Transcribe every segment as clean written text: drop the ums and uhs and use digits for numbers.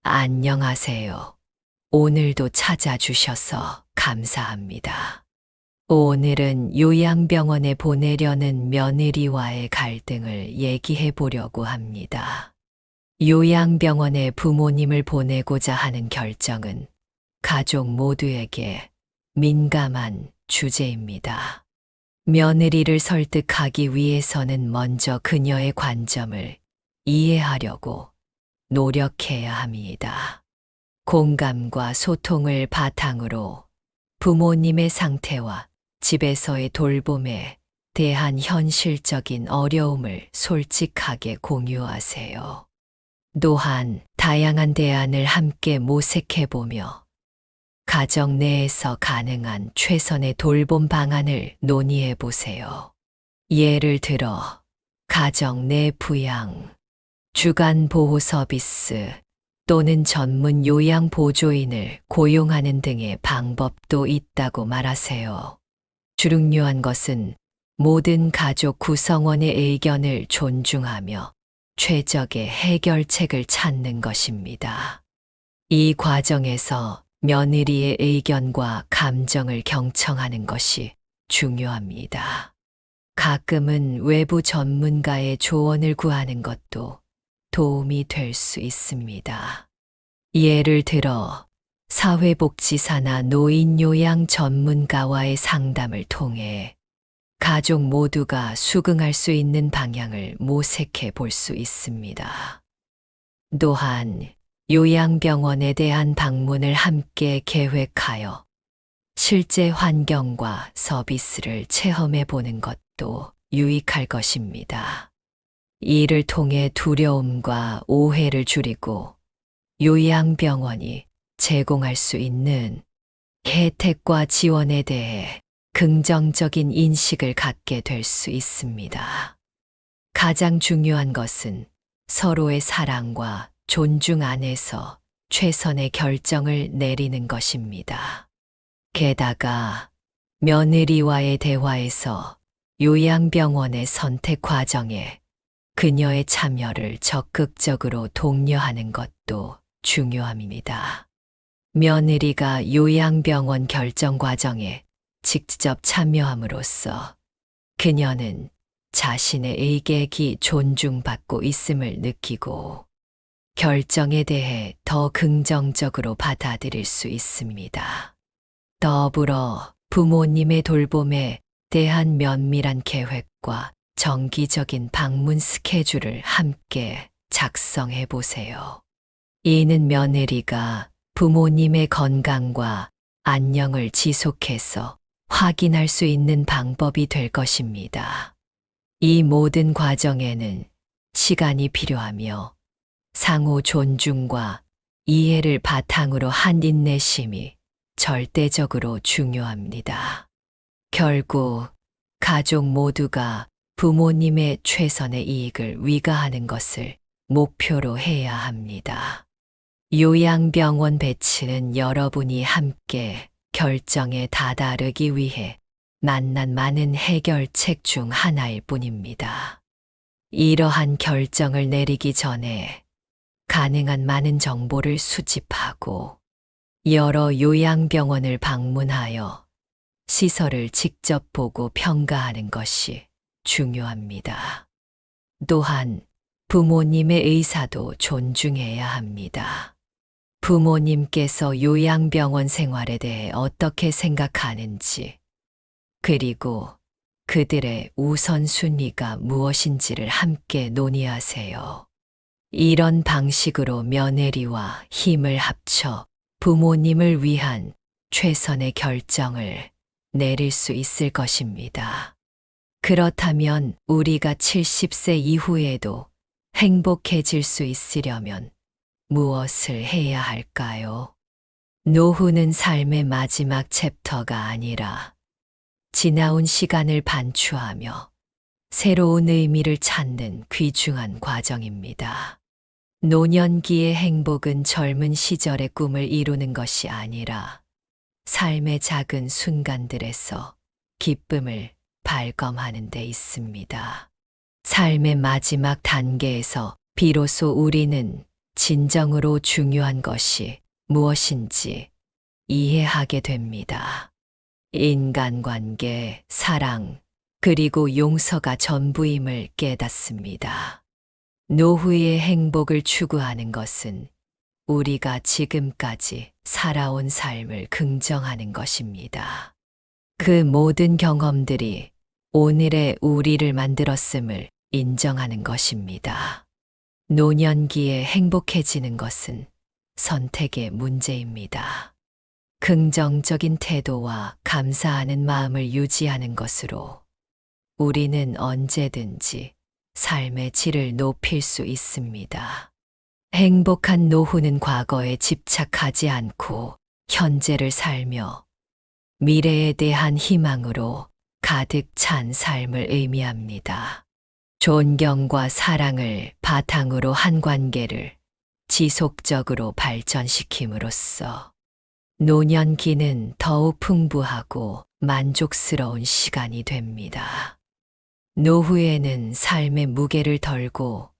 안녕하세요. 오늘도 찾아주셔서 감사합니다. 오늘은 요양병원에 보내려는 며느리와의 갈등을 얘기해 보려고 합니다. 요양병원에 부모님을 보내고자 하는 결정은 가족 모두에게 민감한 주제입니다. 며느리를 설득하기 위해서는 먼저 그녀의 관점을 이해하려고 노력해야 합니다. 공감과 소통을 바탕으로 부모님의 상태와 집에서의 돌봄에 대한 현실적인 어려움을 솔직하게 공유하세요. 또한 다양한 대안을 함께 모색해보며 가정 내에서 가능한 최선의 돌봄 방안을 논의해보세요. 예를 들어 가정 내 부양, 주간 보호 서비스 또는 전문 요양 보조인을 고용하는 등의 방법도 있다고 말하세요. 중요한 것은 모든 가족 구성원의 의견을 존중하며 최적의 해결책을 찾는 것입니다. 이 과정에서 며느리의 의견과 감정을 경청하는 것이 중요합니다. 가끔은 외부 전문가의 조언을 구하는 것도 도움이 될 수 있습니다. 예를 들어 사회복지사나 노인요양 전문가와의 상담을 통해 가족 모두가 수긍할 수 있는 방향을 모색해 볼 수 있습니다. 또한 요양병원에 대한 방문을 함께 계획하여 실제 환경과 서비스를 체험해 보는 것도 유익할 것입니다. 이를 통해 두려움과 오해를 줄이고 요양병원이 제공할 수 있는 혜택과 지원에 대해 긍정적인 인식을 갖게 될 수 있습니다. 가장 중요한 것은 서로의 사랑과 존중 안에서 최선의 결정을 내리는 것입니다. 게다가 며느리와의 대화에서 요양병원의 선택 과정에 그녀의 참여를 적극적으로 독려하는 것도 중요합니다. 며느리가 요양병원 결정 과정에 직접 참여함으로써 그녀는 자신의 의견이 존중받고 있음을 느끼고 결정에 대해 더 긍정적으로 받아들일 수 있습니다. 더불어 부모님의 돌봄에 대한 면밀한 계획과 정기적인 방문 스케줄을 함께 작성해 보세요. 이는 며느리가 부모님의 건강과 안녕을 지속해서 확인할 수 있는 방법이 될 것입니다. 이 모든 과정에는 시간이 필요하며 상호 존중과 이해를 바탕으로 한 인내심이 절대적으로 중요합니다. 결국 가족 모두가 부모님의 최선의 이익을 위가하는 것을 목표로 해야 합니다. 요양병원 배치는 여러분이 함께 결정에 다다르기 위해 만난 많은 해결책 중 하나일 뿐입니다. 이러한 결정을 내리기 전에 가능한 많은 정보를 수집하고 여러 요양병원을 방문하여 시설을 직접 보고 평가하는 것이 중요합니다. 또한 부모님의 의사도 존중해야 합니다. 부모님께서 요양병원 생활에 대해 어떻게 생각하는지, 그리고 그들의 우선순위가 무엇인지를 함께 논의하세요. 이런 방식으로 며느리와 힘을 합쳐 부모님을 위한 최선의 결정을 내릴 수 있을 것입니다. 그렇다면 우리가 70세 이후에도 행복해질 수 있으려면 무엇을 해야 할까요? 노후는 삶의 마지막 챕터가 아니라 지나온 시간을 반추하며 새로운 의미를 찾는 귀중한 과정입니다. 노년기의 행복은 젊은 시절의 꿈을 이루는 것이 아니라 삶의 작은 순간들에서 기쁨을 발검하는 데 있습니다. 삶의 마지막 단계에서 비로소 우리는 진정으로 중요한 것이 무엇인지 이해하게 됩니다. 인간관계, 사랑, 그리고 용서가 전부임을 깨닫습니다. 노후의 행복을 추구하는 것은 우리가 지금까지 살아온 삶을 긍정하는 것입니다. 그 모든 경험들이 오늘의 우리를 만들었음을 인정하는 것입니다. 노년기에 행복해지는 것은 선택의 문제입니다. 긍정적인 태도와 감사하는 마음을 유지하는 것으로 우리는 언제든지 삶의 질을 높일 수 있습니다. 행복한 노후는 과거에 집착하지 않고 현재를 살며 미래에 대한 희망으로 가득 찬 삶을 의미합니다. 존경과 사랑을 바탕으로 한 관계를 지속적으로 발전시킴으로써 노년기는 더욱 풍부하고 만족스러운 시간이 됩니다. 노후에는 삶의 무게를 덜고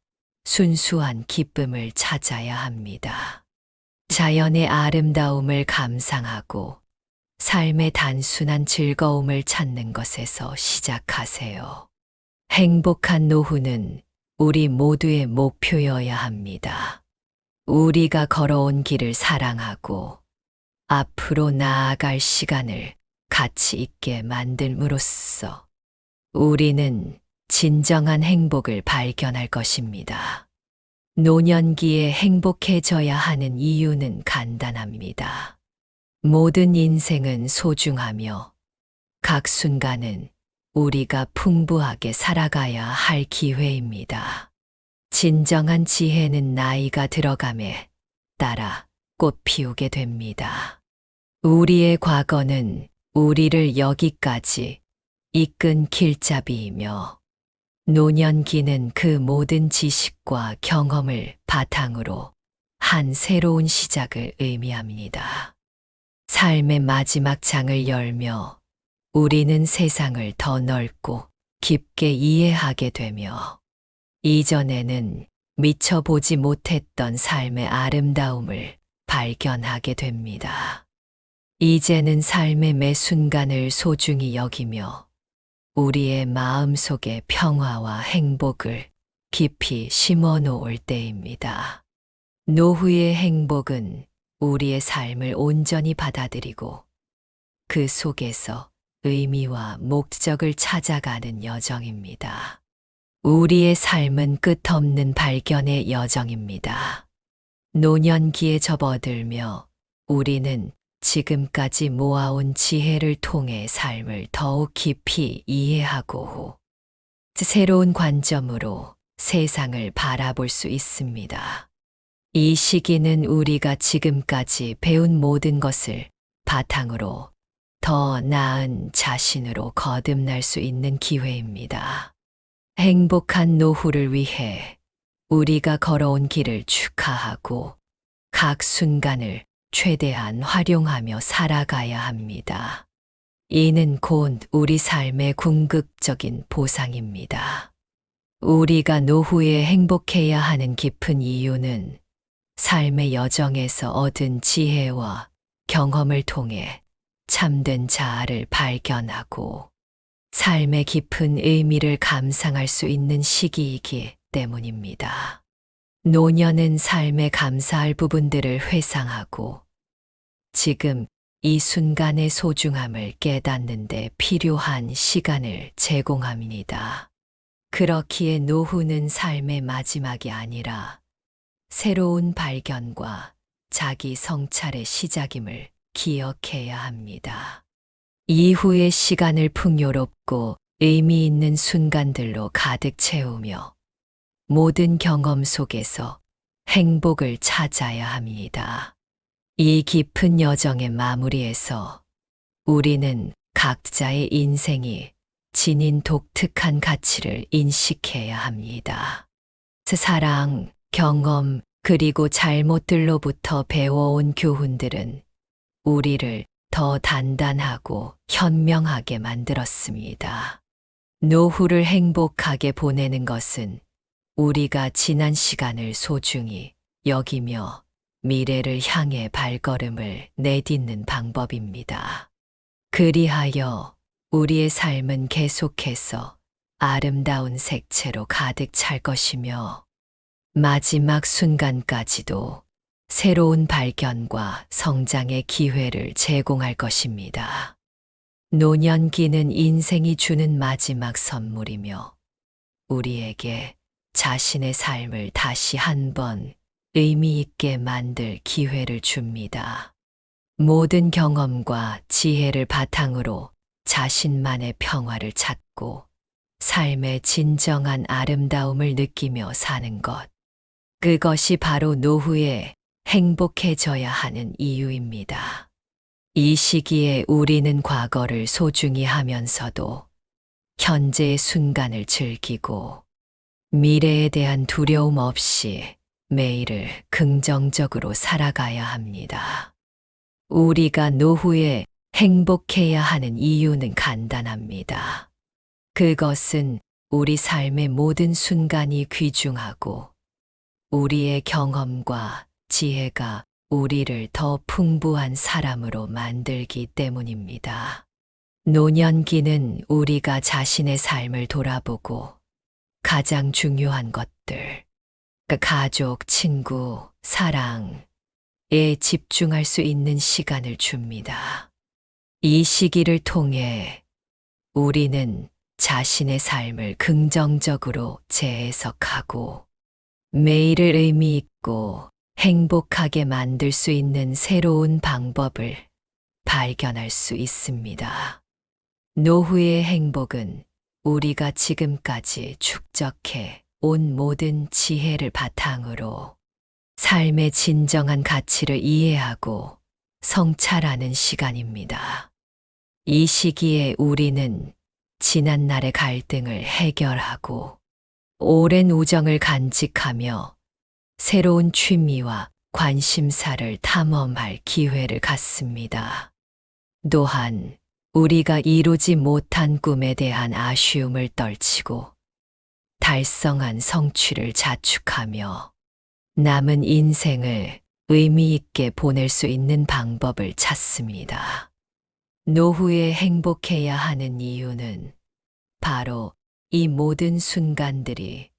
순수한 기쁨을 찾아야 합니다. 자연의 아름다움을 감상하고 삶의 단순한 즐거움을 찾는 것에서 시작하세요. 행복한 노후는 우리 모두의 목표여야 합니다. 우리가 걸어온 길을 사랑하고 앞으로 나아갈 시간을 가치 있게 만듦으로써 우리는 진정한 행복을 발견할 것입니다. 노년기에 행복해져야 하는 이유는 간단합니다. 모든 인생은 소중하며 각 순간은 우리가 풍부하게 살아가야 할 기회입니다. 진정한 지혜는 나이가 들어감에 따라 꽃 피우게 됩니다. 우리의 과거는 우리를 여기까지 이끈 길잡이이며 노년기는 그 모든 지식과 경험을 바탕으로 한 새로운 시작을 의미합니다. 삶의 마지막 장을 열며 우리는 세상을 더 넓고 깊게 이해하게 되며 이전에는 미처 보지 못했던 삶의 아름다움을 발견하게 됩니다. 이제는 삶의 매 순간을 소중히 여기며 우리의 마음속에 평화와 행복을 깊이 심어 놓을 때입니다. 노후의 행복은 우리의 삶을 온전히 받아들이고 그 속에서 의미와 목적을 찾아가는 여정입니다. 우리의 삶은 끝없는 발견의 여정입니다. 노년기에 접어들며 우리는 지금까지 모아온 지혜를 통해 삶을 더욱 깊이 이해하고 새로운 관점으로 세상을 바라볼 수 있습니다. 이 시기는 우리가 지금까지 배운 모든 것을 바탕으로 더 나은 자신으로 거듭날 수 있는 기회입니다. 행복한 노후를 위해 우리가 걸어온 길을 축하하고 각 순간을 최대한 활용하며 살아가야 합니다. 이는 곧 우리 삶의 궁극적인 보상입니다. 우리가 노후에 행복해야 하는 깊은 이유는 삶의 여정에서 얻은 지혜와 경험을 통해 참된 자아를 발견하고 삶의 깊은 의미를 감상할 수 있는 시기이기 때문입니다. 노년은 삶에 감사할 부분들을 회상하고 지금 이 순간의 소중함을 깨닫는 데 필요한 시간을 제공합니다. 그렇기에 노후는 삶의 마지막이 아니라 새로운 발견과 자기 성찰의 시작임을 기억해야 합니다. 이후의 시간을 풍요롭고 의미 있는 순간들로 가득 채우며 모든 경험 속에서 행복을 찾아야 합니다. 이 깊은 여정의 마무리에서 우리는 각자의 인생이 지닌 독특한 가치를 인식해야 합니다. 사랑, 경험, 그리고 잘못들로부터 배워온 교훈들은 우리를 더 단단하고 현명하게 만들었습니다. 노후를 행복하게 보내는 것은 우리가 지난 시간을 소중히 여기며 미래를 향해 발걸음을 내딛는 방법입니다. 그리하여 우리의 삶은 계속해서 아름다운 색채로 가득 찰 것이며 마지막 순간까지도 새로운 발견과 성장의 기회를 제공할 것입니다. 노년기는 인생이 주는 마지막 선물이며 우리에게 자신의 삶을 다시 한번 의미 있게 만들 기회를 줍니다. 모든 경험과 지혜를 바탕으로 자신만의 평화를 찾고 삶의 진정한 아름다움을 느끼며 사는 것. 그것이 바로 노후에 행복해져야 하는 이유입니다. 이 시기에 우리는 과거를 소중히 하면서도 현재의 순간을 즐기고 미래에 대한 두려움 없이 매일을 긍정적으로 살아가야 합니다. 우리가 노후에 행복해야 하는 이유는 간단합니다. 그것은 우리 삶의 모든 순간이 귀중하고 우리의 경험과 지혜가 우리를 더 풍부한 사람으로 만들기 때문입니다. 노년기는 우리가 자신의 삶을 돌아보고 가장 중요한 것들, 가족, 친구, 사랑에 집중할 수 있는 시간을 줍니다. 이 시기를 통해 우리는 자신의 삶을 긍정적으로 재해석하고 매일을 의미 있고 행복하게 만들 수 있는 새로운 방법을 발견할 수 있습니다. 노후의 행복은 우리가 지금까지 축적해 온 모든 지혜를 바탕으로 삶의 진정한 가치를 이해하고 성찰하는 시간입니다. 이 시기에 우리는 지난날의 갈등을 해결하고 오랜 우정을 간직하며 새로운 취미와 관심사를 탐험할 기회를 갖습니다. 또한 우리가 이루지 못한 꿈에 대한 아쉬움을 떨치고 달성한 성취를 자축하며 남은 인생을 의미 있게 보낼 수 있는 방법을 찾습니다. 노후에 행복해야 하는 이유는 바로 이 모든 순간들이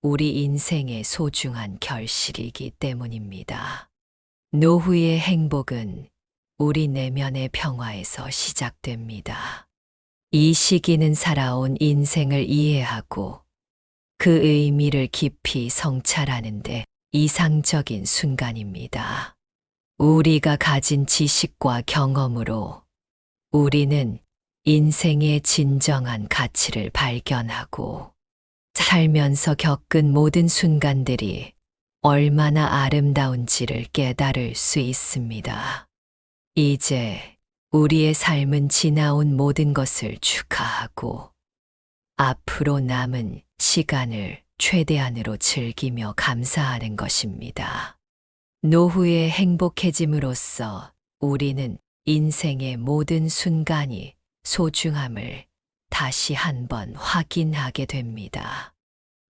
우리 인생의 소중한 결실이기 때문입니다. 노후의 행복은 우리 내면의 평화에서 시작됩니다. 이 시기는 살아온 인생을 이해하고 그 의미를 깊이 성찰하는데 이상적인 순간입니다. 우리가 가진 지식과 경험으로 우리는 인생의 진정한 가치를 발견하고 살면서 겪은 모든 순간들이 얼마나 아름다운지를 깨달을 수 있습니다. 이제 우리의 삶은 지나온 모든 것을 축하하고 앞으로 남은 시간을 최대한으로 즐기며 감사하는 것입니다. 노후에 행복해짐으로써 우리는 인생의 모든 순간이 소중함을 다시 한번 확인하게 됩니다.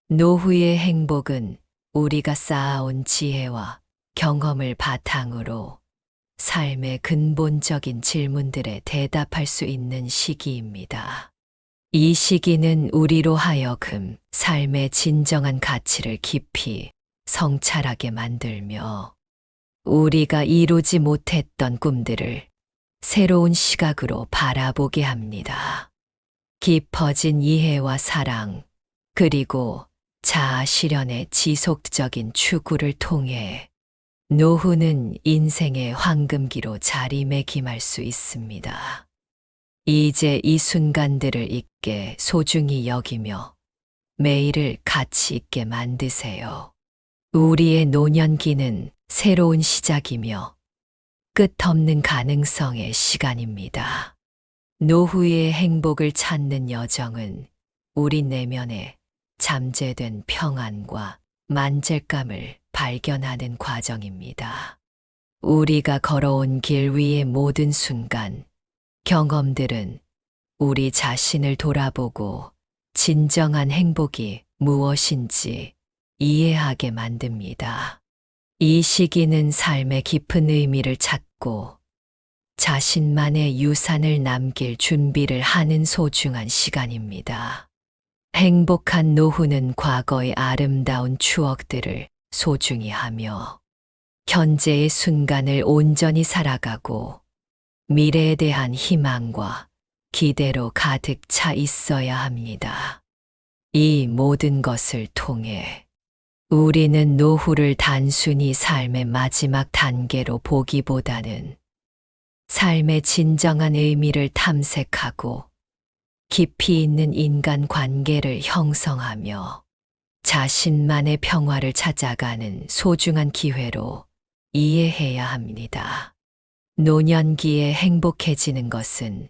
노후의 행복은 우리가 쌓아온 지혜와 경험을 바탕으로 삶의 근본적인 질문들에 대답할 수 있는 시기입니다. 이 시기는 우리로 하여금 삶의 진정한 가치를 깊이 성찰하게 만들며 우리가 이루지 못했던 꿈들을 새로운 시각으로 바라보게 합니다. 깊어진 이해와 사랑, 그리고 자아 실현의 지속적인 추구를 통해 노후는 인생의 황금기로 자리매김할 수 있습니다. 이제 이 순간들을 있게 소중히 여기며 매일을 가치 있게 만드세요. 우리의 노년기는 새로운 시작이며 끝없는 가능성의 시간입니다. 노후의 행복을 찾는 여정은 우리 내면에 잠재된 평안과 만족감을 발견하는 과정입니다. 우리가 걸어온 길 위의 모든 순간, 경험들은 우리 자신을 돌아보고 진정한 행복이 무엇인지 이해하게 만듭니다. 이 시기는 삶의 깊은 의미를 찾고 자신만의 유산을 남길 준비를 하는 소중한 시간입니다. 행복한 노후는 과거의 아름다운 추억들을 소중히 하며 현재의 순간을 온전히 살아가고 미래에 대한 희망과 기대로 가득 차 있어야 합니다. 이 모든 것을 통해 우리는 노후를 단순히 삶의 마지막 단계로 보기보다는 삶의 진정한 의미를 탐색하고 깊이 있는 인간 관계를 형성하며 자신만의 평화를 찾아가는 소중한 기회로 이해해야 합니다. 노년기에 행복해지는 것은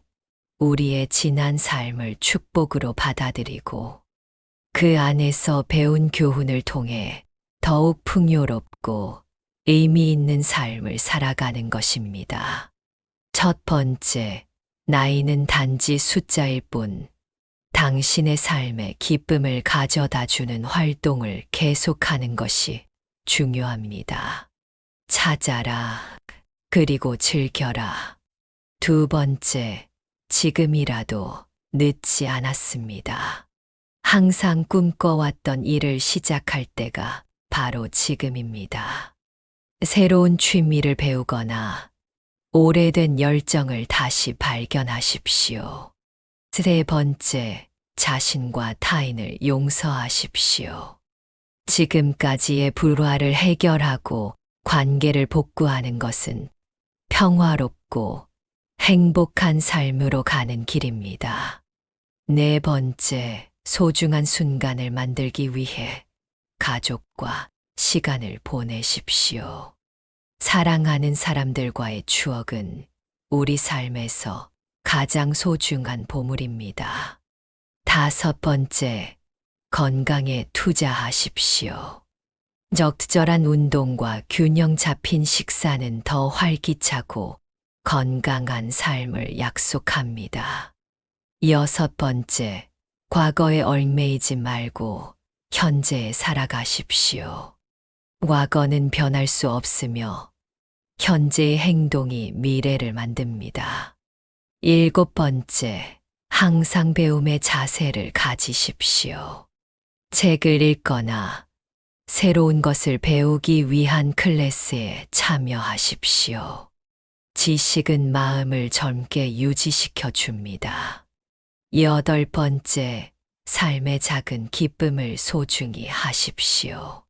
우리의 지난 삶을 축복으로 받아들이고 그 안에서 배운 교훈을 통해 더욱 풍요롭고 의미 있는 삶을 살아가는 것입니다. 첫 번째, 나이는 단지 숫자일 뿐 당신의 삶에 기쁨을 가져다 주는 활동을 계속하는 것이 중요합니다. 찾아라, 그리고 즐겨라. 두 번째, 지금이라도 늦지 않았습니다. 항상 꿈꿔왔던 일을 시작할 때가 바로 지금입니다. 새로운 취미를 배우거나 오래된 열정을 다시 발견하십시오. 세 번째, 자신과 타인을 용서하십시오. 지금까지의 불화를 해결하고 관계를 복구하는 것은 평화롭고 행복한 삶으로 가는 길입니다. 네 번째, 소중한 순간을 만들기 위해 가족과 시간을 보내십시오. 사랑하는 사람들과의 추억은 우리 삶에서 가장 소중한 보물입니다. 다섯 번째, 건강에 투자하십시오. 적절한 운동과 균형 잡힌 식사는 더 활기차고 건강한 삶을 약속합니다. 여섯 번째, 과거에 얽매이지 말고 현재에 살아가십시오. 과거는 변할 수 없으며 현재의 행동이 미래를 만듭니다. 일곱 번째, 항상 배움의 자세를 가지십시오. 책을 읽거나 새로운 것을 배우기 위한 클래스에 참여하십시오. 지식은 마음을 젊게 유지시켜 줍니다. 여덟 번째, 삶의 작은 기쁨을 소중히 하십시오.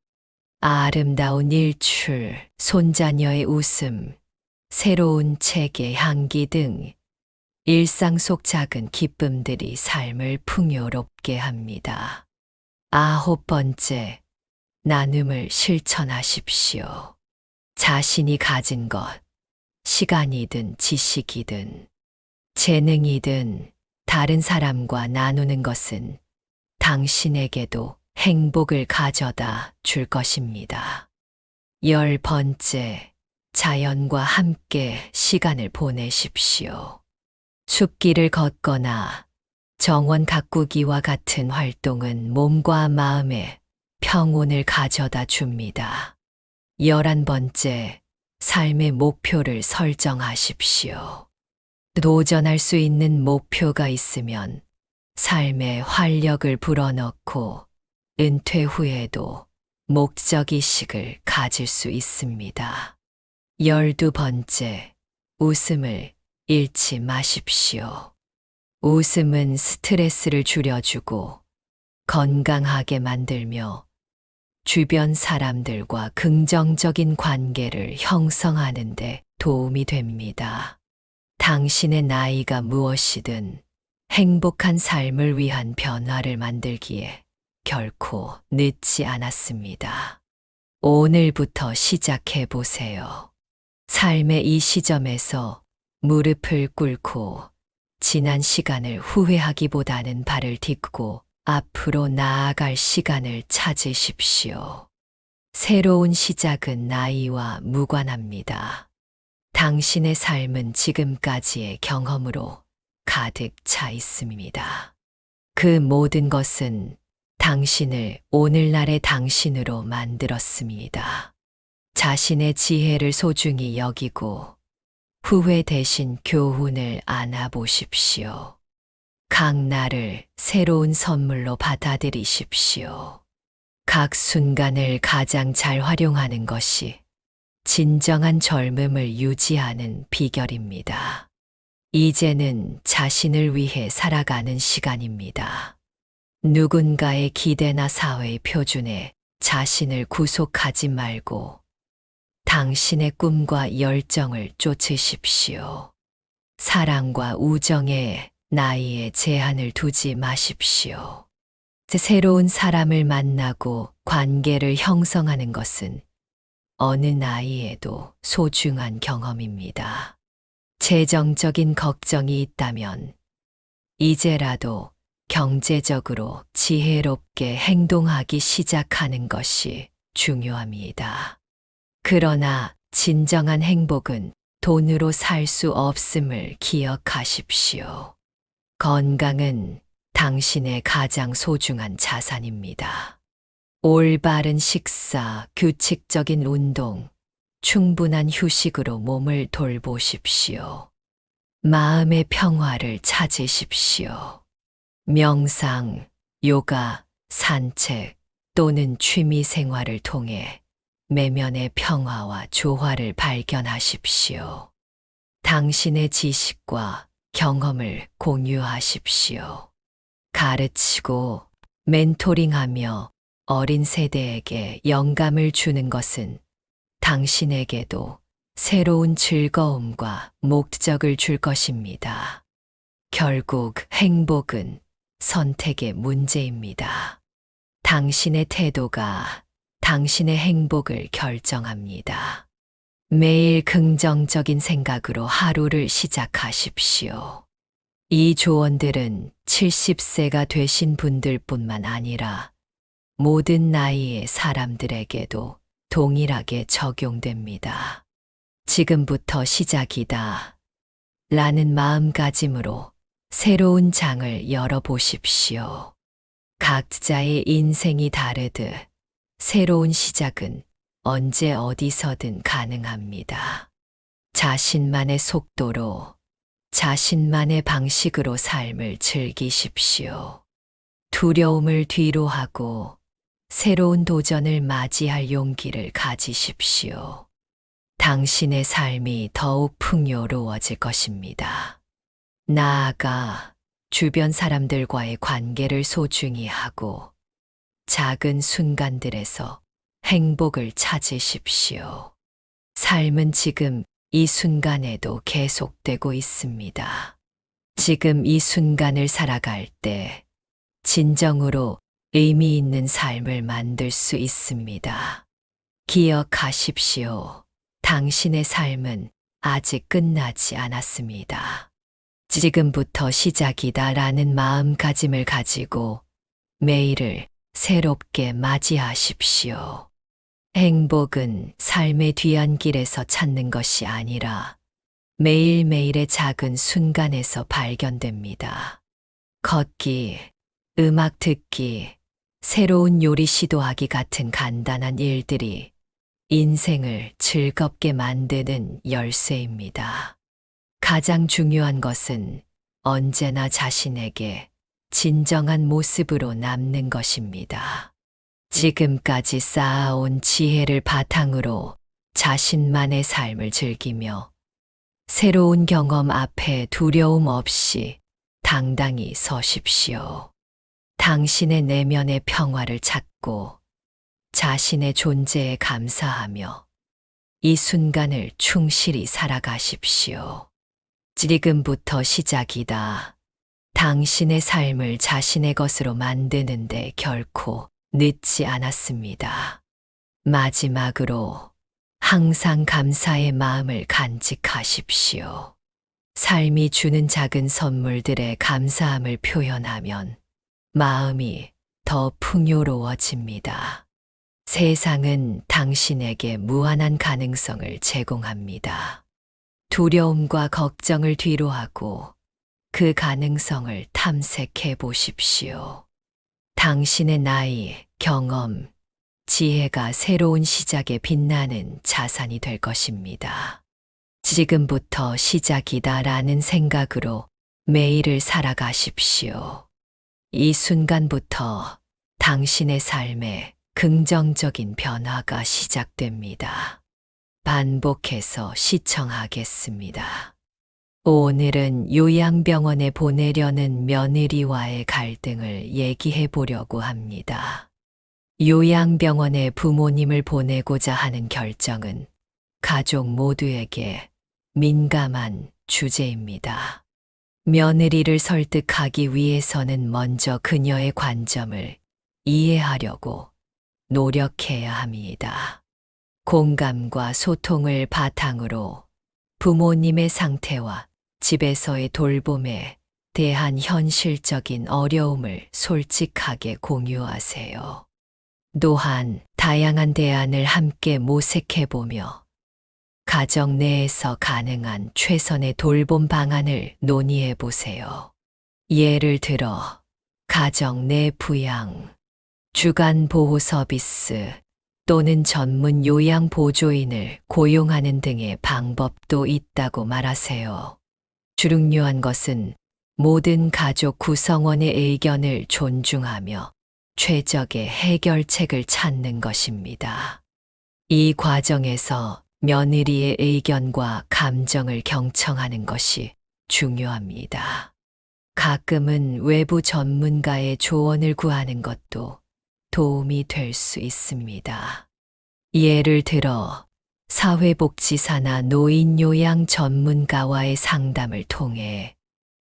아름다운 일출, 손자녀의 웃음, 새로운 책의 향기 등 일상 속 작은 기쁨들이 삶을 풍요롭게 합니다. 아홉 번째, 나눔을 실천하십시오. 자신이 가진 것, 시간이든 지식이든 재능이든 다른 사람과 나누는 것은 당신에게도 행복을 가져다 줄 것입니다. 열 번째, 자연과 함께 시간을 보내십시오. 숲길을 걷거나 정원 가꾸기와 같은 활동은 몸과 마음에 평온을 가져다 줍니다. 11번째, 삶의 목표를 설정하십시오. 도전할 수 있는 목표가 있으면 삶에 활력을 불어넣고 은퇴 후에도 목적의식을 가질 수 있습니다. 12번째, 웃음을 잃지 마십시오. 웃음은 스트레스를 줄여주고 건강하게 만들며 주변 사람들과 긍정적인 관계를 형성하는 데 도움이 됩니다. 당신의 나이가 무엇이든 행복한 삶을 위한 변화를 만들기에 결코 늦지 않았습니다. 오늘부터 시작해 보세요. 삶의 이 시점에서 무릎을 꿇고 지난 시간을 후회하기보다는 발을 딛고 앞으로 나아갈 시간을 찾으십시오. 새로운 시작은 나이와 무관합니다. 당신의 삶은 지금까지의 경험으로 가득 차 있습니다. 그 모든 것은 당신을 오늘날의 당신으로 만들었습니다. 자신의 지혜를 소중히 여기고 후회 대신 교훈을 안아보십시오. 각 날을 새로운 선물로 받아들이십시오. 각 순간을 가장 잘 활용하는 것이 진정한 젊음을 유지하는 비결입니다. 이제는 자신을 위해 살아가는 시간입니다. 누군가의 기대나 사회의 표준에 자신을 구속하지 말고 당신의 꿈과 열정을 쫓으십시오. 사랑과 우정에 나이에 제한을 두지 마십시오. 새로운 사람을 만나고 관계를 형성하는 것은 어느 나이에도 소중한 경험입니다. 재정적인 걱정이 있다면 이제라도 경제적으로 지혜롭게 행동하기 시작하는 것이 중요합니다. 그러나 진정한 행복은 돈으로 살 수 없음을 기억하십시오. 건강은 당신의 가장 소중한 자산입니다. 올바른 식사, 규칙적인 운동, 충분한 휴식으로 몸을 돌보십시오. 마음의 평화를 찾으십시오. 명상, 요가, 산책 또는 취미 생활을 통해 내면의 평화와 조화를 발견하십시오. 당신의 지식과 경험을 공유하십시오. 가르치고 멘토링하며 어린 세대에게 영감을 주는 것은 당신에게도 새로운 즐거움과 목적을 줄 것입니다. 결국 행복은 선택의 문제입니다. 당신의 태도가 당신의 행복을 결정합니다. 매일 긍정적인 생각으로 하루를 시작하십시오. 이 조언들은 70세가 되신 분들뿐만 아니라 모든 나이의 사람들에게도 동일하게 적용됩니다. 지금부터 시작이다. 라는 마음가짐으로 새로운 장을 열어보십시오. 각자의 인생이 다르듯 새로운 시작은 언제 어디서든 가능합니다. 자신만의 속도로, 자신만의 방식으로 삶을 즐기십시오. 두려움을 뒤로하고 새로운 도전을 맞이할 용기를 가지십시오. 당신의 삶이 더욱 풍요로워질 것입니다. 나아가 주변 사람들과의 관계를 소중히 하고 작은 순간들에서 행복을 찾으십시오. 삶은 지금 이 순간에도 계속되고 있습니다. 지금 이 순간을 살아갈 때 진정으로 의미 있는 삶을 만들 수 있습니다. 기억하십시오. 당신의 삶은 아직 끝나지 않았습니다. 지금부터 시작이다라는 마음가짐을 가지고 매일을 새롭게 맞이하십시오. 행복은 삶의 뒤안길에서 찾는 것이 아니라 매일매일의 작은 순간에서 발견됩니다. 걷기, 음악 듣기, 새로운 요리 시도하기 같은 간단한 일들이 인생을 즐겁게 만드는 열쇠입니다. 가장 중요한 것은 언제나 자신에게 진정한 모습으로 남는 것입니다. 지금까지 쌓아온 지혜를 바탕으로 자신만의 삶을 즐기며 새로운 경험 앞에 두려움 없이 당당히 서십시오. 당신의 내면의 평화를 찾고 자신의 존재에 감사하며 이 순간을 충실히 살아가십시오. 지금부터 시작이다. 당신의 삶을 자신의 것으로 만드는데 결코 늦지 않았습니다. 마지막으로 항상 감사의 마음을 간직하십시오. 삶이 주는 작은 선물들에 감사함을 표현하면 마음이 더 풍요로워집니다. 세상은 당신에게 무한한 가능성을 제공합니다. 두려움과 걱정을 뒤로하고 그 가능성을 탐색해 보십시오. 당신의 나이, 경험, 지혜가 새로운 시작에 빛나는 자산이 될 것입니다. 지금부터 시작이다라는 생각으로 매일을 살아가십시오. 이 순간부터 당신의 삶에 긍정적인 변화가 시작됩니다. 반복해서 시청하겠습니다. 오늘은 요양병원에 보내려는 며느리와의 갈등을 얘기해 보려고 합니다. 요양병원에 부모님을 보내고자 하는 결정은 가족 모두에게 민감한 주제입니다. 며느리를 설득하기 위해서는 먼저 그녀의 관점을 이해하려고 노력해야 합니다. 공감과 소통을 바탕으로 부모님의 상태와 집에서의 돌봄에 대한 현실적인 어려움을 솔직하게 공유하세요. 또한 다양한 대안을 함께 모색해보며 가정 내에서 가능한 최선의 돌봄 방안을 논의해보세요. 예를 들어 가정 내 부양, 주간 보호 서비스 또는 전문 요양 보조인을 고용하는 등의 방법도 있다고 말하세요. 중요한 것은 모든 가족 구성원의 의견을 존중하며 최적의 해결책을 찾는 것입니다. 이 과정에서 며느리의 의견과 감정을 경청하는 것이 중요합니다. 가끔은 외부 전문가의 조언을 구하는 것도 도움이 될 수 있습니다. 예를 들어 사회복지사나 노인요양 전문가와의 상담을 통해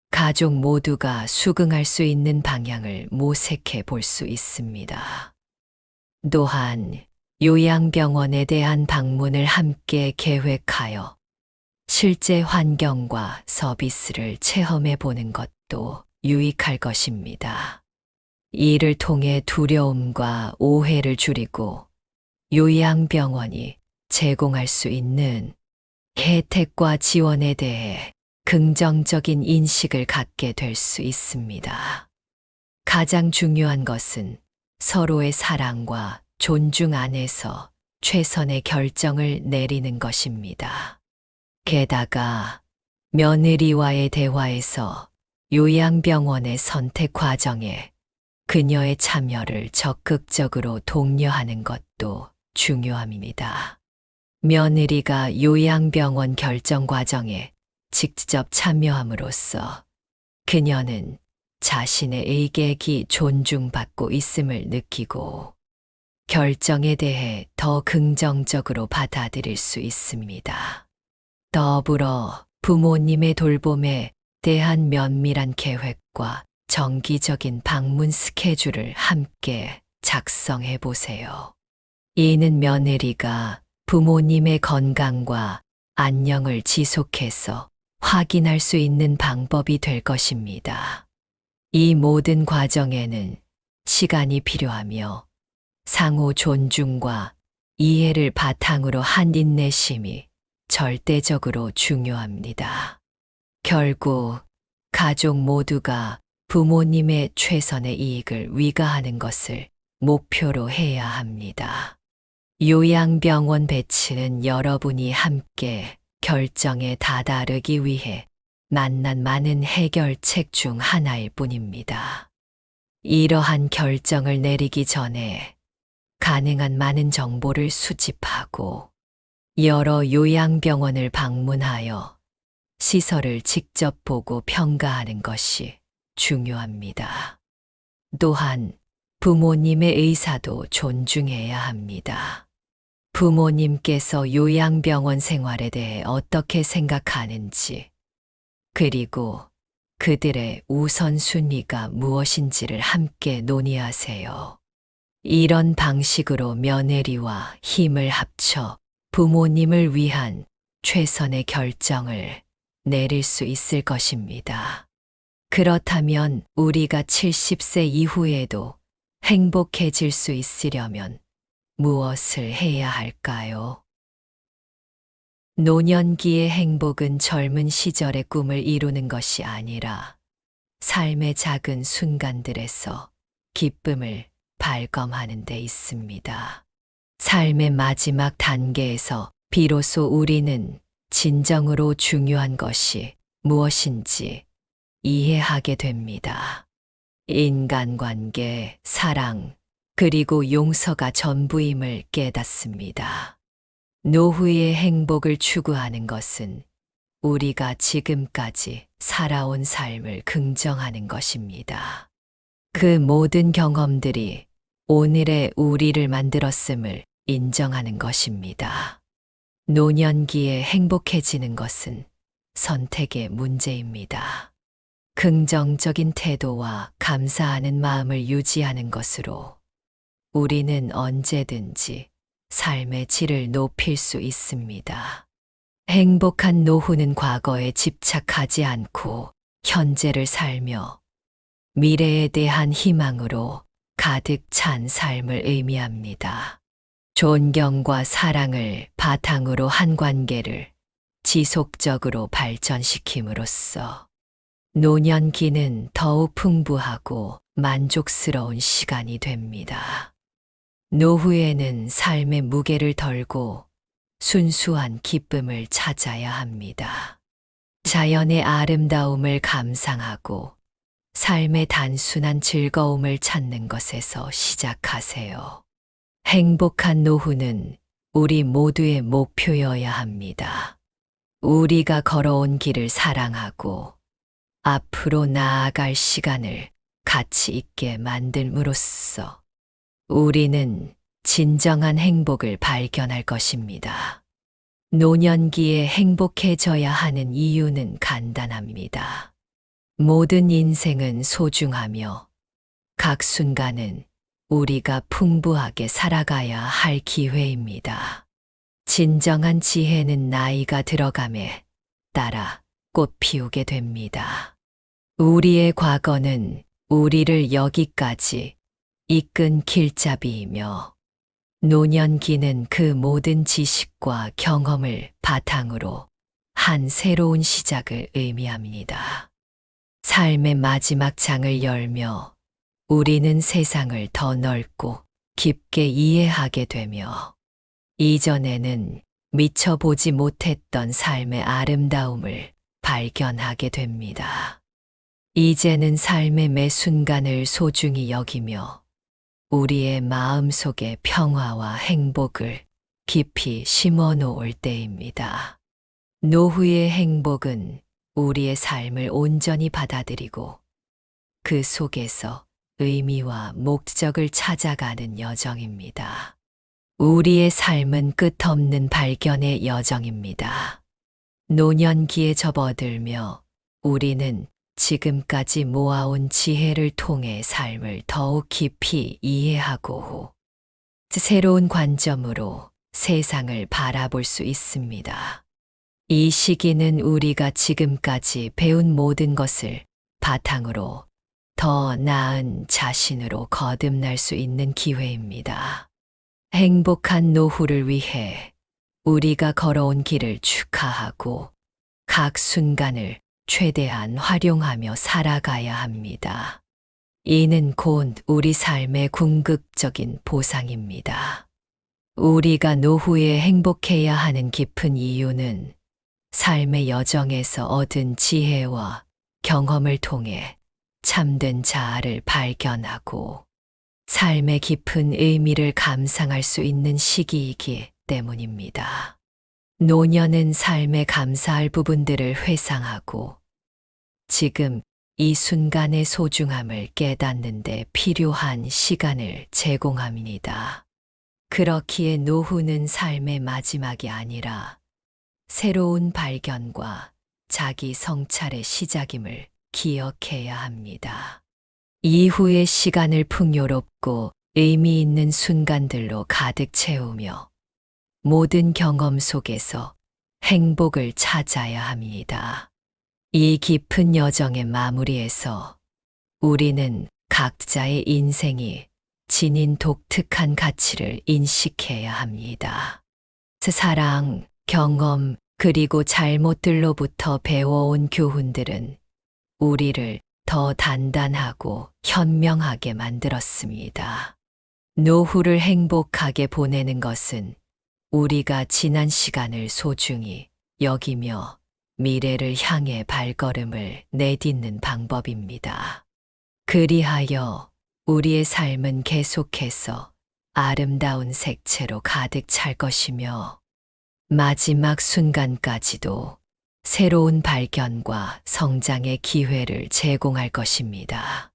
가족 모두가 수긍할 수 있는 방향을 모색해 볼 수 있습니다. 또한 요양병원에 대한 방문을 함께 계획하여 실제 환경과 서비스를 체험해 보는 것도 유익할 것입니다. 이를 통해 두려움과 오해를 줄이고 요양병원이 제공할 수 있는 혜택과 지원에 대해 긍정적인 인식을 갖게 될 수 있습니다. 가장 중요한 것은 서로의 사랑과 존중 안에서 최선의 결정을 내리는 것입니다. 게다가 며느리와의 대화에서 요양병원의 선택 과정에 그녀의 참여를 적극적으로 독려하는 것도 중요합니다. 며느리가 요양병원 결정 과정에 직접 참여함으로써 그녀는 자신의 의견이 존중받고 있음을 느끼고 결정에 대해 더 긍정적으로 받아들일 수 있습니다. 더불어 부모님의 돌봄에 대한 면밀한 계획과 정기적인 방문 스케줄을 함께 작성해 보세요. 이는 며느리가 부모님의 건강과 안녕을 지속해서 확인할 수 있는 방법이 될 것입니다. 이 모든 과정에는 시간이 필요하며 상호 존중과 이해를 바탕으로 한 인내심이 절대적으로 중요합니다. 결국 가족 모두가 부모님의 최선의 이익을 위가하는 것을 목표로 해야 합니다. 요양병원 배치는 여러분이 함께 결정에 다다르기 위해 만난 많은 해결책 중 하나일 뿐입니다. 이러한 결정을 내리기 전에 가능한 많은 정보를 수집하고 여러 요양병원을 방문하여 시설을 직접 보고 평가하는 것이 중요합니다. 또한 부모님의 의사도 존중해야 합니다. 부모님께서 요양병원 생활에 대해 어떻게 생각하는지, 그리고 그들의 우선순위가 무엇인지를 함께 논의하세요. 이런 방식으로 며느리와 힘을 합쳐 부모님을 위한 최선의 결정을 내릴 수 있을 것입니다. 그렇다면 우리가 70세 이후에도 행복해질 수 있으려면 무엇을 해야 할까요? 노년기의 행복은 젊은 시절의 꿈을 이루는 것이 아니라 삶의 작은 순간들에서 기쁨을 발검하는 데 있습니다. 삶의 마지막 단계에서 비로소 우리는 진정으로 중요한 것이 무엇인지 이해하게 됩니다. 인간관계, 사랑, 그리고 용서가 전부임을 깨닫습니다. 노후의 행복을 추구하는 것은 우리가 지금까지 살아온 삶을 긍정하는 것입니다. 그 모든 경험들이 오늘의 우리를 만들었음을 인정하는 것입니다. 노년기에 행복해지는 것은 선택의 문제입니다. 긍정적인 태도와 감사하는 마음을 유지하는 것으로 우리는 언제든지 삶의 질을 높일 수 있습니다. 행복한 노후는 과거에 집착하지 않고 현재를 살며 미래에 대한 희망으로 가득 찬 삶을 의미합니다. 존경과 사랑을 바탕으로 한 관계를 지속적으로 발전시킴으로써 노년기는 더욱 풍부하고 만족스러운 시간이 됩니다. 노후에는 삶의 무게를 덜고 순수한 기쁨을 찾아야 합니다. 자연의 아름다움을 감상하고 삶의 단순한 즐거움을 찾는 것에서 시작하세요. 행복한 노후는 우리 모두의 목표여야 합니다. 우리가 걸어온 길을 사랑하고 앞으로 나아갈 시간을 가치 있게 만듦으로써 우리는 진정한 행복을 발견할 것입니다. 노년기에 행복해져야 하는 이유는 간단합니다. 모든 인생은 소중하며 각 순간은 우리가 풍부하게 살아가야 할 기회입니다. 진정한 지혜는 나이가 들어감에 따라 꽃 피우게 됩니다. 우리의 과거는 우리를 여기까지 이끈 길잡이이며 노년기는 그 모든 지식과 경험을 바탕으로 한 새로운 시작을 의미합니다. 삶의 마지막 장을 열며 우리는 세상을 더 넓고 깊게 이해하게 되며 이전에는 미처 보지 못했던 삶의 아름다움을 발견하게 됩니다. 이제는 삶의 매 순간을 소중히 여기며 우리의 마음속에 평화와 행복을 깊이 심어 놓을 때입니다. 노후의 행복은 우리의 삶을 온전히 받아들이고 그 속에서 의미와 목적을 찾아가는 여정입니다. 우리의 삶은 끝없는 발견의 여정입니다. 노년기에 접어들며 우리는 지금까지 모아온 지혜를 통해 삶을 더욱 깊이 이해하고 후 새로운 관점으로 세상을 바라볼 수 있습니다. 이 시기는 우리가 지금까지 배운 모든 것을 바탕으로 더 나은 자신으로 거듭날 수 있는 기회입니다. 행복한 노후를 위해 우리가 걸어온 길을 축하하고 각 순간을 최대한 활용하며 살아가야 합니다. 이는 곧 우리 삶의 궁극적인 보상입니다. 우리가 노후에 행복해야 하는 깊은 이유는 삶의 여정에서 얻은 지혜와 경험을 통해 참된 자아를 발견하고 삶의 깊은 의미를 감상할 수 있는 시기이기 때문입니다. 노년은 삶에 감사할 부분들을 회상하고 지금 이 순간의 소중함을 깨닫는 데 필요한 시간을 제공합니다. 그렇기에 노후는 삶의 마지막이 아니라 새로운 발견과 자기 성찰의 시작임을 기억해야 합니다. 이후의 시간을 풍요롭고 의미 있는 순간들로 가득 채우며 모든 경험 속에서 행복을 찾아야 합니다. 이 깊은 여정의 마무리에서 우리는 각자의 인생이 지닌 독특한 가치를 인식해야 합니다. 사랑, 경험, 그리고 잘못들로부터 배워온 교훈들은 우리를 더 단단하고 현명하게 만들었습니다. 노후를 행복하게 보내는 것은 우리가 지난 시간을 소중히 여기며 미래를 향해 발걸음을 내딛는 방법입니다. 그리하여 우리의 삶은 계속해서 아름다운 색채로 가득 찰 것이며 마지막 순간까지도 새로운 발견과 성장의 기회를 제공할 것입니다.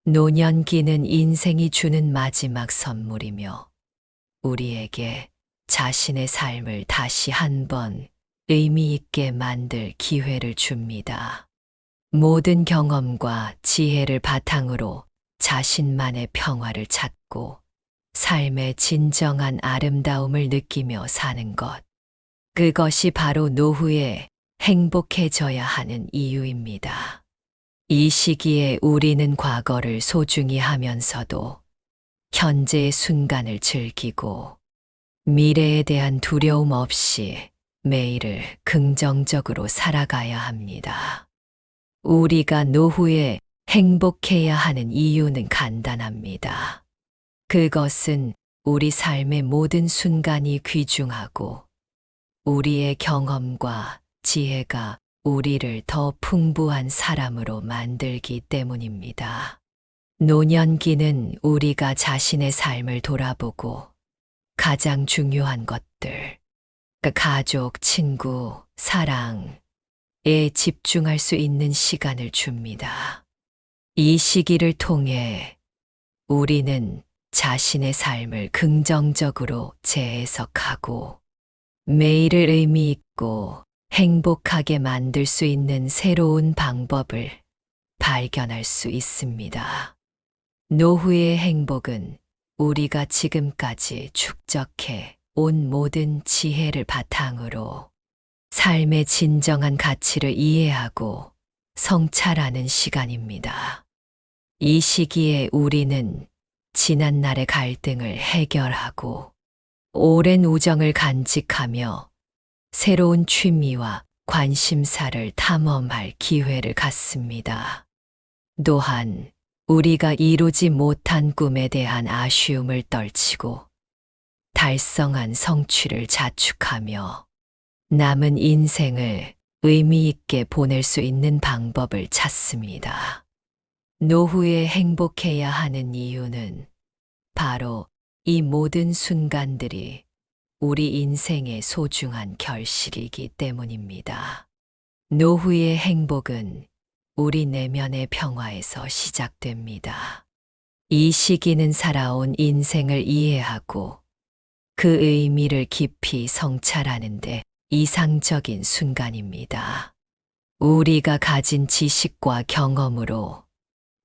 노년기는 인생이 주는 마지막 선물이며 우리에게 자신의 삶을 다시 한번 의미 있게 만들 기회를 줍니다. 모든 경험과 지혜를 바탕으로 자신만의 평화를 찾고 삶의 진정한 아름다움을 느끼며 사는 것. 그것이 바로 노후에 행복해져야 하는 이유입니다. 이 시기에 우리는 과거를 소중히 하면서도 현재의 순간을 즐기고 미래에 대한 두려움 없이 매일을 긍정적으로 살아가야 합니다. 우리가 노후에 행복해야 하는 이유는 간단합니다. 그것은 우리 삶의 모든 순간이 귀중하고 우리의 경험과 지혜가 우리를 더 풍부한 사람으로 만들기 때문입니다. 노년기는 우리가 자신의 삶을 돌아보고 가장 중요한 것들, 가족, 친구, 사랑에 집중할 수 있는 시간을 줍니다. 이 시기를 통해 우리는 자신의 삶을 긍정적으로 재해석하고 매일을 의미 있고 행복하게 만들 수 있는 새로운 방법을 발견할 수 있습니다. 노후의 행복은 우리가 지금까지 축적해 온 모든 지혜를 바탕으로 삶의 진정한 가치를 이해하고 성찰하는 시간입니다. 이 시기에 우리는 지난날의 갈등을 해결하고 오랜 우정을 간직하며 새로운 취미와 관심사를 탐험할 기회를 갖습니다. 또한 우리가 이루지 못한 꿈에 대한 아쉬움을 떨치고 달성한 성취를 자축하며 남은 인생을 의미 있게 보낼 수 있는 방법을 찾습니다. 노후에 행복해야 하는 이유는 바로 이 모든 순간들이 우리 인생의 소중한 결실이기 때문입니다. 노후의 행복은 우리 내면의 평화에서 시작됩니다. 이 시기는 살아온 인생을 이해하고 그 의미를 깊이 성찰하는데 이상적인 순간입니다. 우리가 가진 지식과 경험으로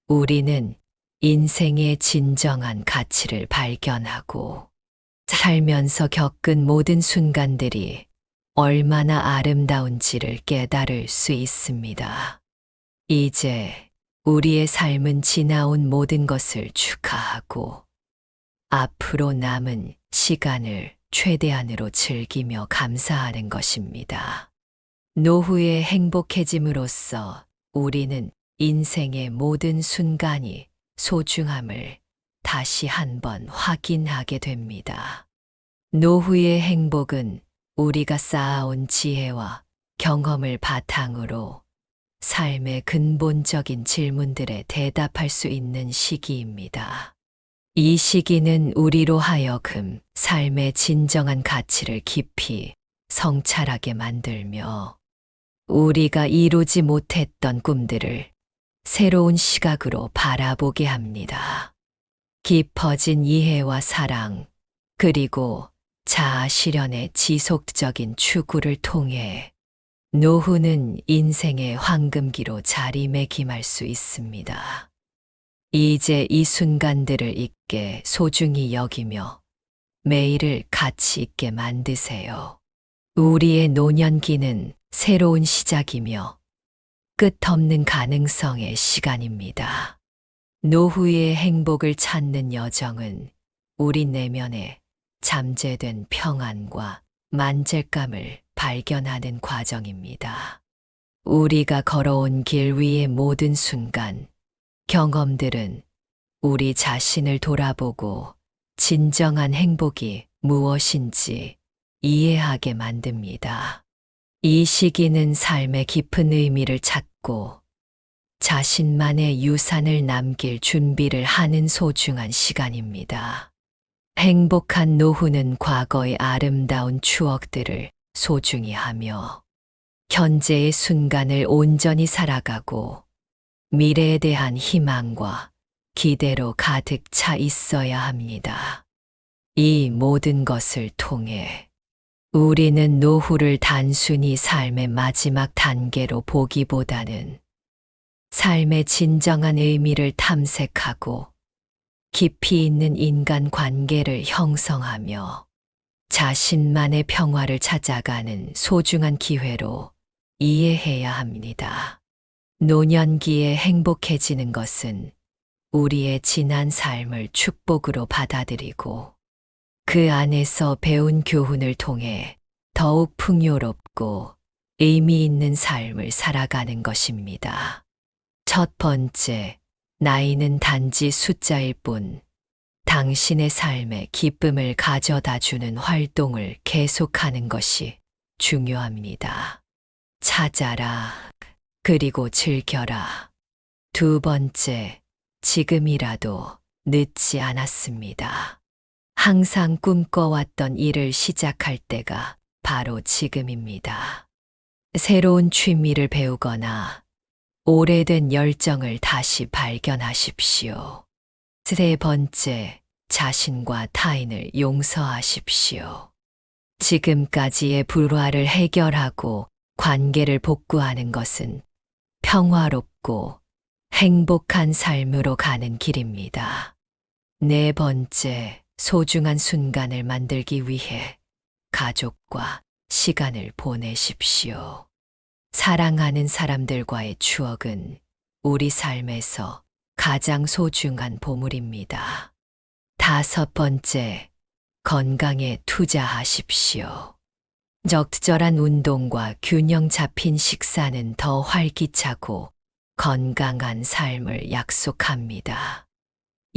우리는 인생의 진정한 가치를 발견하고 살면서 겪은 모든 순간들이 얼마나 아름다운지를 깨달을 수 있습니다. 이제 우리의 삶은 지나온 모든 것을 축하하고 앞으로 남은 시간을 최대한으로 즐기며 감사하는 것입니다. 노후에 행복해짐으로써 우리는 인생의 모든 순간이 소중함을 다시 한번 확인하게 됩니다. 노후의 행복은 우리가 쌓아온 지혜와 경험을 바탕으로 삶의 근본적인 질문들에 대답할 수 있는 시기입니다. 이 시기는 우리로 하여금 삶의 진정한 가치를 깊이 성찰하게 만들며 우리가 이루지 못했던 꿈들을 새로운 시각으로 바라보게 합니다. 깊어진 이해와 사랑, 그리고 자아 실현의 지속적인 추구를 통해 노후는 인생의 황금기로 자리매김할 수 있습니다. 이제 이 순간들을 있게 소중히 여기며 매일을 가치 있게 만드세요. 우리의 노년기는 새로운 시작이며 끝없는 가능성의 시간입니다. 노후의 행복을 찾는 여정은 우리 내면에 잠재된 평안과 만족감을 발견하는 과정입니다. 우리가 걸어온 길 위의 모든 순간, 경험들은 우리 자신을 돌아보고 진정한 행복이 무엇인지 이해하게 만듭니다. 이 시기는 삶의 깊은 의미를 찾고 자신만의 유산을 남길 준비를 하는 소중한 시간입니다. 행복한 노후는 과거의 아름다운 추억들을 소중히 하며 현재의 순간을 온전히 살아가고 미래에 대한 희망과 기대로 가득 차 있어야 합니다. 이 모든 것을 통해 우리는 노후를 단순히 삶의 마지막 단계로 보기보다는 삶의 진정한 의미를 탐색하고 깊이 있는 인간 관계를 형성하며 자신만의 평화를 찾아가는 소중한 기회로 이해해야 합니다. 노년기에 행복해지는 것은 우리의 지난 삶을 축복으로 받아들이고 그 안에서 배운 교훈을 통해 더욱 풍요롭고 의미 있는 삶을 살아가는 것입니다. 첫 번째, 나이는 단지 숫자일 뿐 당신의 삶에 기쁨을 가져다 주는 활동을 계속하는 것이 중요합니다. 찾아라, 그리고 즐겨라. 두 번째, 지금이라도 늦지 않았습니다. 항상 꿈꿔왔던 일을 시작할 때가 바로 지금입니다. 새로운 취미를 배우거나 오래된 열정을 다시 발견하십시오. 세 번째, 자신과 타인을 용서하십시오. 지금까지의 불화를 해결하고 관계를 복구하는 것은 평화롭고 행복한 삶으로 가는 길입니다. 네 번째, 소중한 순간을 만들기 위해 가족과 시간을 보내십시오. 사랑하는 사람들과의 추억은 우리 삶에서 가장 소중한 보물입니다. 다섯 번째, 건강에 투자하십시오. 적절한 운동과 균형 잡힌 식사는 더 활기차고 건강한 삶을 약속합니다.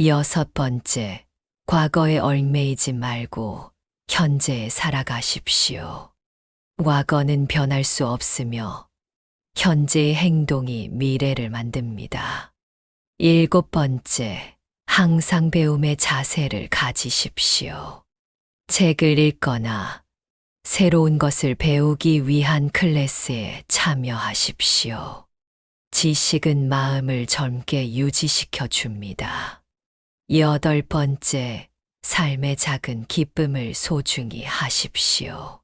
여섯 번째, 과거에 얽매이지 말고 현재에 살아가십시오. 과거는 변할 수 없으며 현재의 행동이 미래를 만듭니다. 일곱 번째, 항상 배움의 자세를 가지십시오. 책을 읽거나 새로운 것을 배우기 위한 클래스에 참여하십시오. 지식은 마음을 젊게 유지시켜 줍니다. 여덟 번째, 삶의 작은 기쁨을 소중히 하십시오.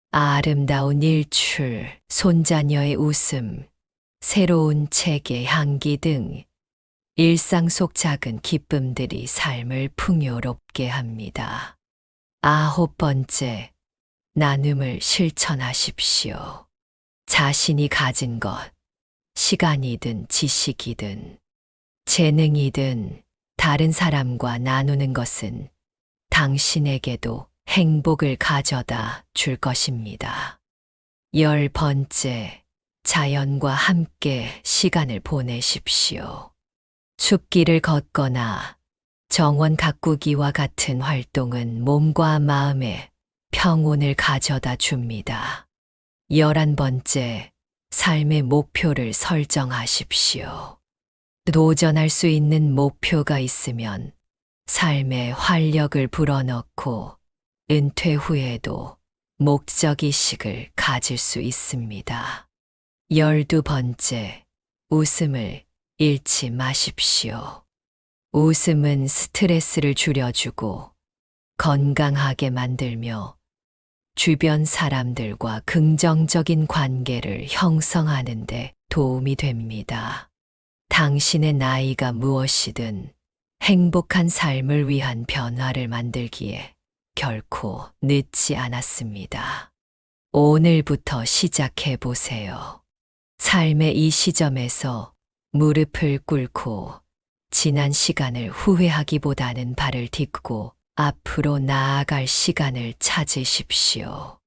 아름다운 일출, 손자녀의 웃음, 새로운 책의 향기 등 일상 속 작은 기쁨들이 삶을 풍요롭게 합니다. 아홉 번째, 나눔을 실천하십시오. 자신이 가진 것, 시간이든 지식이든 재능이든 다른 사람과 나누는 것은 당신에게도 행복을 가져다 줄 것입니다. 열 번째, 자연과 함께 시간을 보내십시오. 숲길을 걷거나 정원 가꾸기와 같은 활동은 몸과 마음에 평온을 가져다 줍니다. 11번째, 삶의 목표를 설정하십시오. 도전할 수 있는 목표가 있으면 삶에 활력을 불어넣고 은퇴 후에도 목적의식을 가질 수 있습니다. 12번째, 웃음을 잃지 마십시오. 웃음은 스트레스를 줄여주고 건강하게 만들며 주변 사람들과 긍정적인 관계를 형성하는 데 도움이 됩니다. 당신의 나이가 무엇이든 행복한 삶을 위한 변화를 만들기에 결코 늦지 않았습니다. 오늘부터 시작해 보세요. 삶의 이 시점에서 무릎을 꿇고 지난 시간을 후회하기보다는 발을 딛고 앞으로 나아갈 시간을 찾으십시오.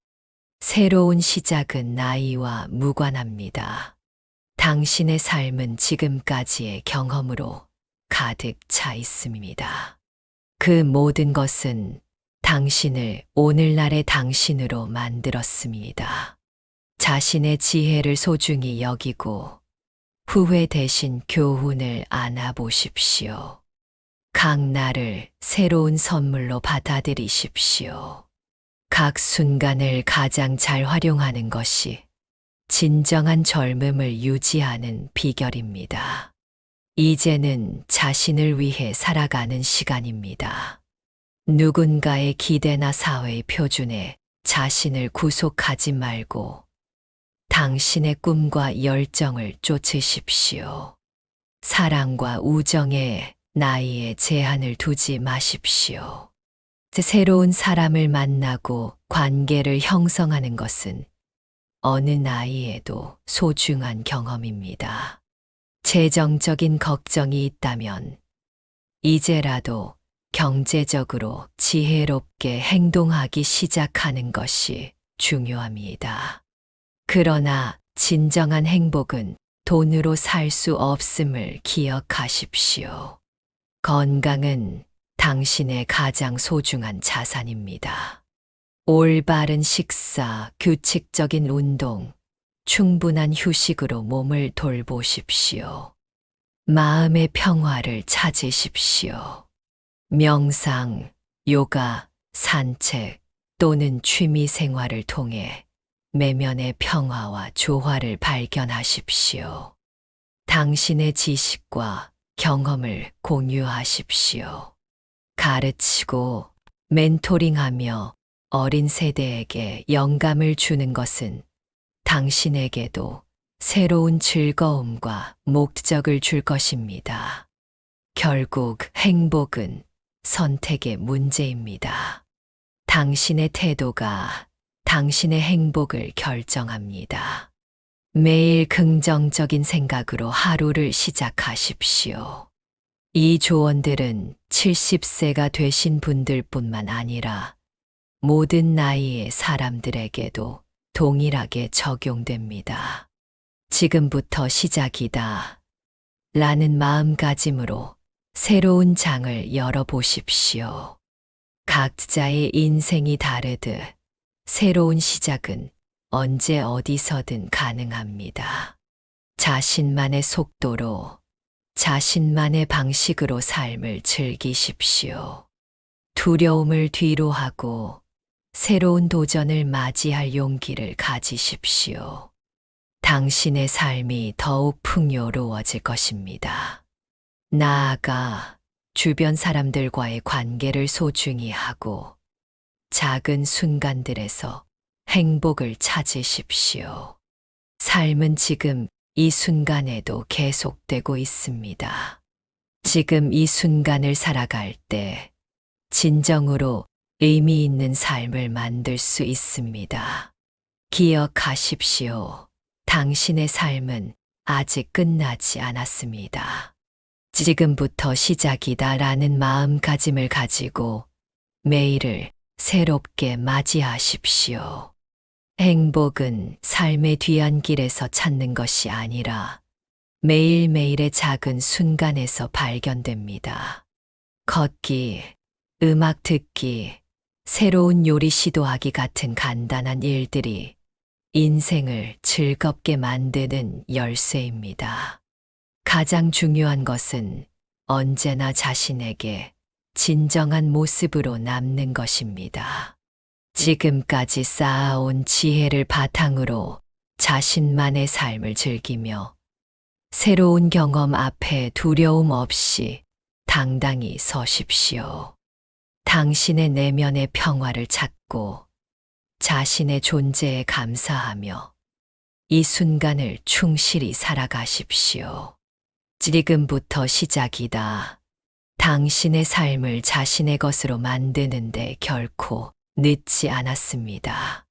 새로운 시작은 나이와 무관합니다. 당신의 삶은 지금까지의 경험으로 가득 차 있습니다. 그 모든 것은 당신을 오늘날의 당신으로 만들었습니다. 자신의 지혜를 소중히 여기고 후회 대신 교훈을 안아보십시오. 각 날을 새로운 선물로 받아들이십시오. 각 순간을 가장 잘 활용하는 것이 진정한 젊음을 유지하는 비결입니다. 이제는 자신을 위해 살아가는 시간입니다. 누군가의 기대나 사회의 표준에 자신을 구속하지 말고 당신의 꿈과 열정을 쫓으십시오. 사랑과 우정에 나이에 제한을 두지 마십시오. 새로운 사람을 만나고 관계를 형성하는 것은 어느 나이에도 소중한 경험입니다. 재정적인 걱정이 있다면 이제라도 경제적으로 지혜롭게 행동하기 시작하는 것이 중요합니다. 그러나 진정한 행복은 돈으로 살 수 없음을 기억하십시오. 건강은 당신의 가장 소중한 자산입니다. 올바른 식사, 규칙적인 운동, 충분한 휴식으로 몸을 돌보십시오. 마음의 평화를 찾으십시오. 명상, 요가, 산책 또는 취미 생활을 통해 내면의 평화와 조화를 발견하십시오. 당신의 지식과 경험을 공유하십시오. 가르치고 멘토링하며 어린 세대에게 영감을 주는 것은 당신에게도 새로운 즐거움과 목적을 줄 것입니다. 결국 행복은 선택의 문제입니다. 당신의 태도가 당신의 행복을 결정합니다. 매일 긍정적인 생각으로 하루를 시작하십시오. 이 조언들은 70세가 되신 분들뿐만 아니라 모든 나이의 사람들에게도 동일하게 적용됩니다. 지금부터 시작이다. 라는 마음가짐으로 새로운 장을 열어보십시오. 각자의 인생이 다르듯 새로운 시작은 언제 어디서든 가능합니다. 자신만의 속도로, 자신만의 방식으로 삶을 즐기십시오. 두려움을 뒤로 하고 새로운 도전을 맞이할 용기를 가지십시오. 당신의 삶이 더욱 풍요로워질 것입니다. 나아가 주변 사람들과의 관계를 소중히 하고 작은 순간들에서 행복을 찾으십시오. 삶은 지금 이 순간에도 계속되고 있습니다. 지금 이 순간을 살아갈 때 진정으로 의미 있는 삶을 만들 수 있습니다. 기억하십시오. 당신의 삶은 아직 끝나지 않았습니다. 지금부터 시작이다라는 마음가짐을 가지고 매일을 새롭게 맞이하십시오. 행복은 삶의 뒤안길에서 찾는 것이 아니라 매일매일의 작은 순간에서 발견됩니다. 걷기, 음악 듣기, 새로운 요리 시도하기 같은 간단한 일들이 인생을 즐겁게 만드는 열쇠입니다. 가장 중요한 것은 언제나 자신에게 진정한 모습으로 남는 것입니다. 지금까지 쌓아온 지혜를 바탕으로 자신만의 삶을 즐기며 새로운 경험 앞에 두려움 없이 당당히 서십시오. 당신의 내면의 평화를 찾고 자신의 존재에 감사하며 이 순간을 충실히 살아가십시오. 지금부터 시작이다. 당신의 삶을 자신의 것으로 만드는데 결코 늦지 않았습니다.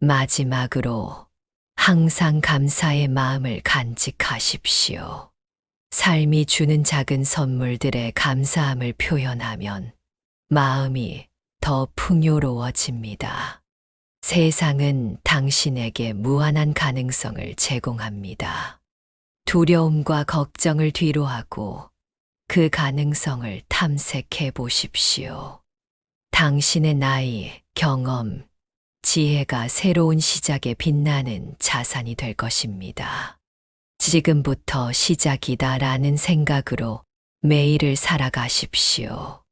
마지막으로 항상 감사의 마음을 간직하십시오. 삶이 주는 작은 선물들에 감사함을 표현하면 마음이 더 풍요로워집니다. 세상은 당신에게 무한한 가능성을 제공합니다. 두려움과 걱정을 뒤로하고 그 가능성을 탐색해 보십시오. 당신의 나이, 경험, 지혜가 새로운 시작에 빛나는 자산이 될 것입니다. 지금부터 시작이다라는 생각으로 매일을 살아가십시오.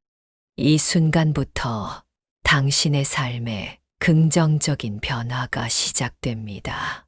이 순간부터 당신의 삶에 긍정적인 변화가 시작됩니다.